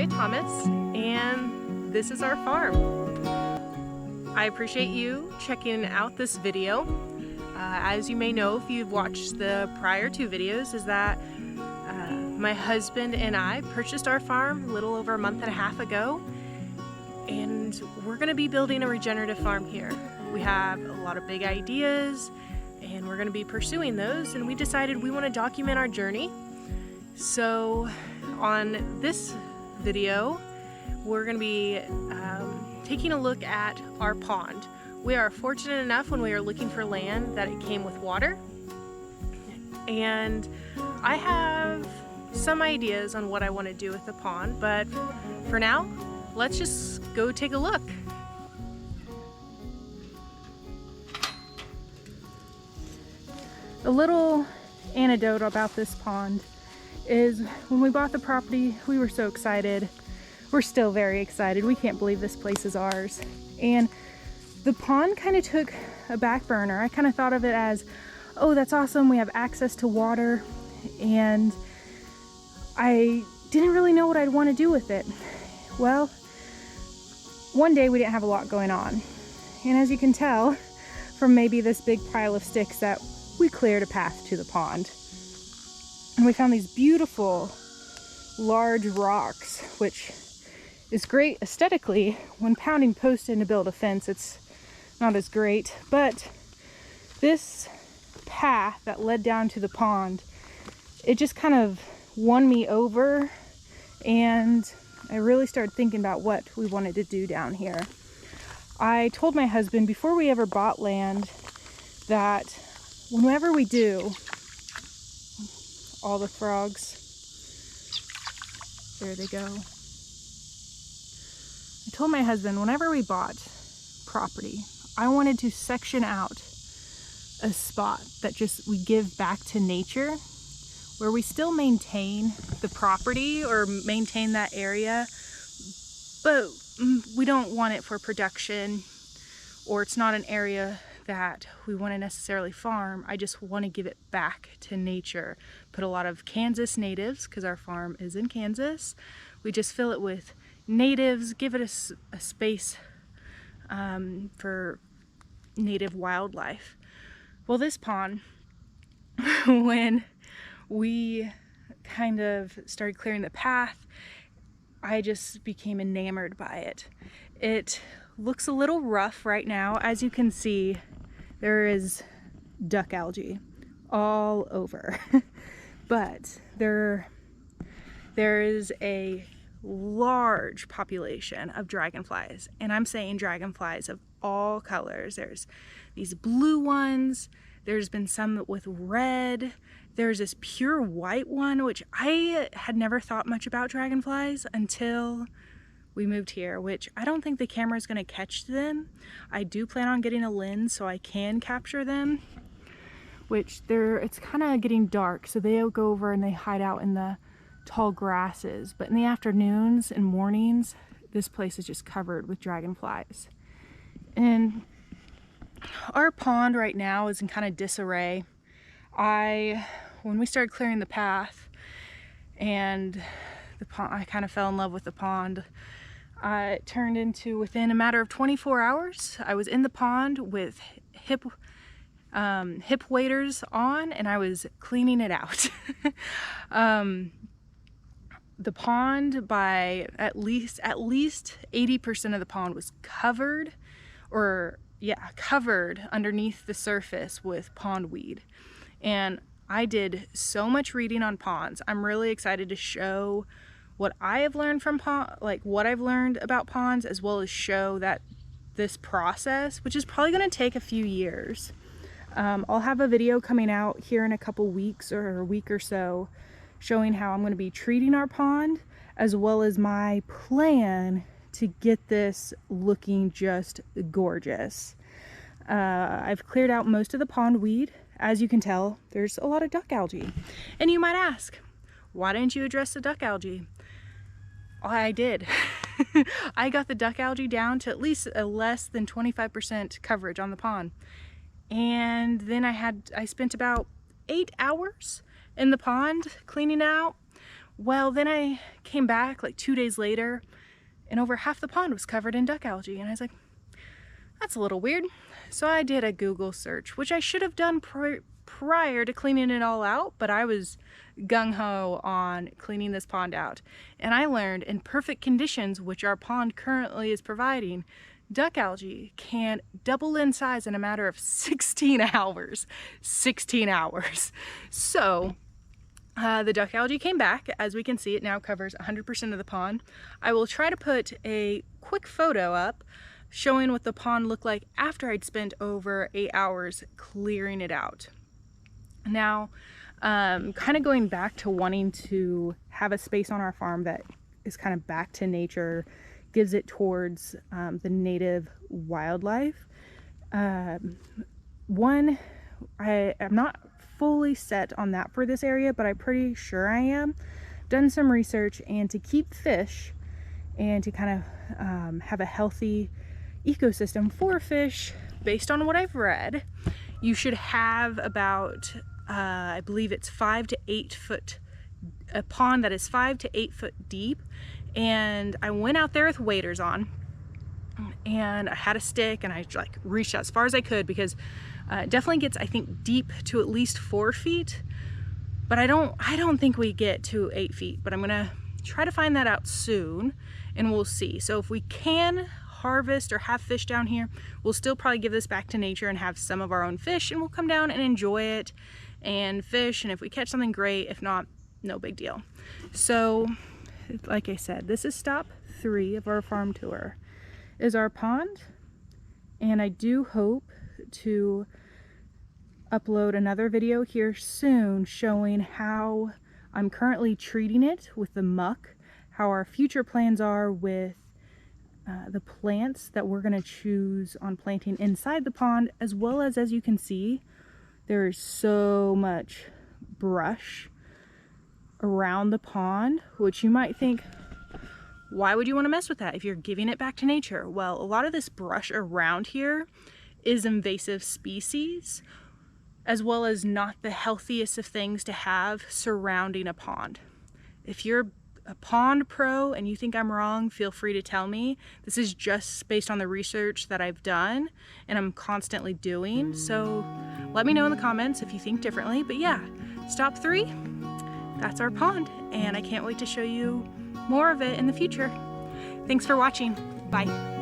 Desiree Thomas, and this is our farm. I appreciate you checking out this video. As you may know if you've watched the prior two videos, is that my husband and I purchased our farm a little over a month and a half ago, and we're going to be building a regenerative farm here. We have a lot of big ideas and we're going to be pursuing those, and we decided we want to document our journey. So on this video we're going to be taking a look at our pond. We are fortunate enough when we are looking for land that it came with water, and I have some ideas on what I want to do with the pond, but for now let's just go take a look. A little anecdote about this pond is when we bought the property, we were so excited. We're still very excited. We can't believe this place is ours. And the pond kind of took a back burner. I kind of thought of it as, oh, that's awesome, we have access to water, and I didn't really know what I'd want to do with it. Well, one day we didn't have a lot going on, and as you can tell from maybe this big pile of sticks, that we cleared a path to the pond, and we found these beautiful large rocks, which is great aesthetically. When pounding post in to build a fence, it's not as great, but this path that led down to the pond, it just kind of won me over, and I really started thinking about what we wanted to do down here. I told my husband before we ever bought land that whenever we do, all the frogs, there they go. I told my husband whenever we bought property, I wanted to section out a spot that just we give back to nature, where we still maintain the property or maintain that area, but we don't want it for production, or it's not an area that we want to necessarily farm. I just want to give it back to nature. Put a lot of Kansas natives, because our farm is in Kansas. We just fill it with natives, give it a space for native wildlife. Well, this pond, when we kind of started clearing the path, I just became enamored by it. It looks a little rough right now. As you can see, there is duck algae all over. But there is a large population of dragonflies, and I'm saying dragonflies of all colors. There's these blue ones, there's been some with red, there's this pure white one, which I had never thought much about dragonflies until we moved here, which I don't think the camera is going to catch them. I do plan on getting a lens so I can capture them, which it's kind of getting dark, so they'll go over and they hide out in the tall grasses. But in the afternoons and mornings, this place is just covered with dragonflies. And our pond right now is in kind of disarray. When we started clearing the path and the pond, I kind of fell in love with the pond. It turned into, within a matter of 24 hours, I was in the pond with hip waders on, and I was cleaning it out. The pond, by at least 80% of the pond was covered, covered underneath the surface with pondweed. And I did so much reading on ponds. I'm really excited to show what I have learned from what I've learned about ponds, as well as show that this process, which is probably going to take a few years. I'll have a video coming out here in a couple weeks or a week or so, showing how I'm going to be treating our pond, as well as my plan to get this looking just gorgeous. I've cleared out most of the pondweed. As you can tell, there's a lot of duck algae. And you might ask, why didn't you address the duck algae? I did. I got the duck algae down to at least a less than 25% coverage on the pond. And then I spent about 8 hours in the pond cleaning out, Well, then I came back like 2 days later and over half the pond was covered in duck algae. And I was like, that's a little weird. So I did a Google search, which I should have done prior to cleaning it all out, but I was gung-ho on cleaning this pond out. And I learned in perfect conditions, which our pond currently is providing, duck algae can double in size in a matter of 16 hours. 16 hours. So the duck algae came back. As we can see, it now covers 100% of the pond. I will try to put a quick photo up showing what the pond looked like after I'd spent over 8 hours clearing it out. Now, kind of going back to wanting to have a space on our farm that is kind of back to nature, gives it towards the native wildlife. One, I'm not fully set on that for this area, but I'm pretty sure I am. Done some research, and to keep fish and to kind of have a healthy ecosystem for fish, based on what I've read, you should have about I believe it's 5 to 8 foot, a pond that is 5 to 8 foot deep. And I went out there with waders on, and I had a stick, and I like reached out as far as I could, because it definitely gets, I think, deep to at least 4 feet, but I don't think we get to 8 feet, but I'm gonna try to find that out soon, and we'll see. So if we can harvest or have fish down here, we'll still probably give this back to nature and have some of our own fish, and we'll come down and enjoy it and fish, and if we catch something, great. If not, no big deal. So like I said, this is stop 3 of our farm tour, is our pond, and I do hope to upload another video here soon showing how I'm currently treating it with the muck, how our future plans are with the plants that we're going to choose on planting inside the pond, as well as you can see, there is so much brush around the pond, which you might think, why would you want to mess with that if you're giving it back to nature? Well, a lot of this brush around here is invasive species, as well as not the healthiest of things to have surrounding a pond. If you're a pond pro and you think I'm wrong, feel free to tell me. This is just based on the research that I've done and I'm constantly doing. So let me know in the comments if you think differently. But yeah, stop 3, that's our pond, and I can't wait to show you more of it in the future. Thanks for watching. Bye.